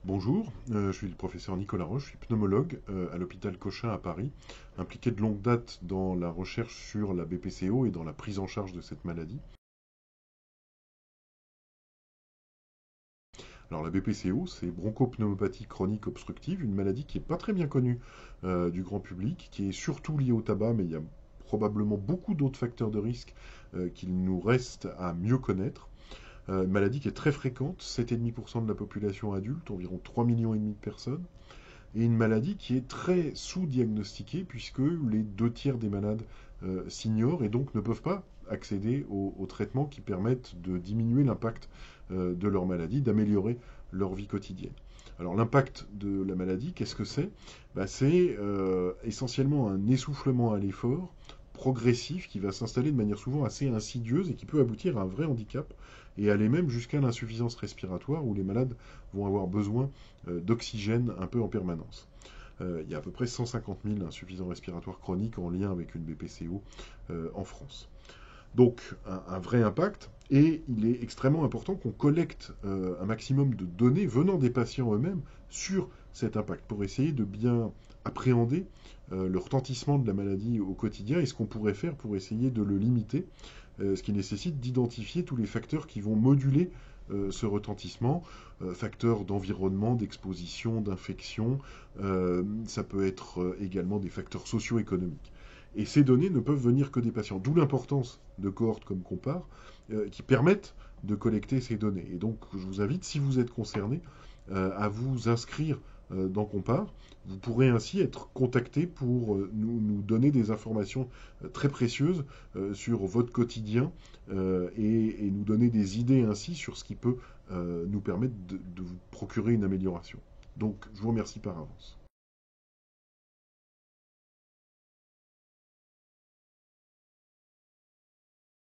Bonjour, je suis le professeur Nicolas Roche, je suis pneumologue à l'hôpital Cochin à Paris, impliqué de longue date dans la recherche sur la BPCO et dans la prise en charge de cette maladie. Alors la BPCO, c'est bronchopneumopathie chronique obstructive, une maladie qui n'est pas très bien connue du grand public, qui est surtout liée au tabac, mais il y a probablement beaucoup d'autres facteurs de risque qu'il nous reste à mieux connaître. Une maladie qui est très fréquente, 7,5% de la population adulte, environ 3,5 millions de personnes. Et une maladie qui est très sous-diagnostiquée puisque les deux tiers des malades s'ignorent et donc ne peuvent pas accéder aux traitements qui permettent de diminuer l'impact de leur maladie, d'améliorer leur vie quotidienne. Alors l'impact de la maladie, qu'est-ce que c'est? C'est essentiellement un essoufflement à l'effort progressif qui va s'installer de manière souvent assez insidieuse et qui peut aboutir à un vrai handicap et aller même jusqu'à l'insuffisance respiratoire où les malades vont avoir besoin d'oxygène un peu en permanence. Il y a à peu près 150 000 insuffisants respiratoires chroniques en lien avec une BPCO en France. Donc un vrai impact, et il est extrêmement important qu'on collecte un maximum de données venant des patients eux-mêmes sur cet impact pour essayer de bien appréhender le retentissement de la maladie au quotidien et ce qu'on pourrait faire pour essayer de le limiter, ce qui nécessite d'identifier tous les facteurs qui vont moduler ce retentissement, facteurs d'environnement, d'exposition, d'infection, ça peut être également des facteurs socio-économiques. Et ces données ne peuvent venir que des patients, d'où l'importance de cohortes comme Compare, qui permettent de collecter ces données. Et donc, je vous invite, si vous êtes concerné, à vous inscrire dans Compare. Vous pourrez ainsi être contacté pour nous donner des informations très précieuses sur votre quotidien et nous donner des idées ainsi sur ce qui peut nous permettre de vous procurer une amélioration. Donc, je vous remercie par avance.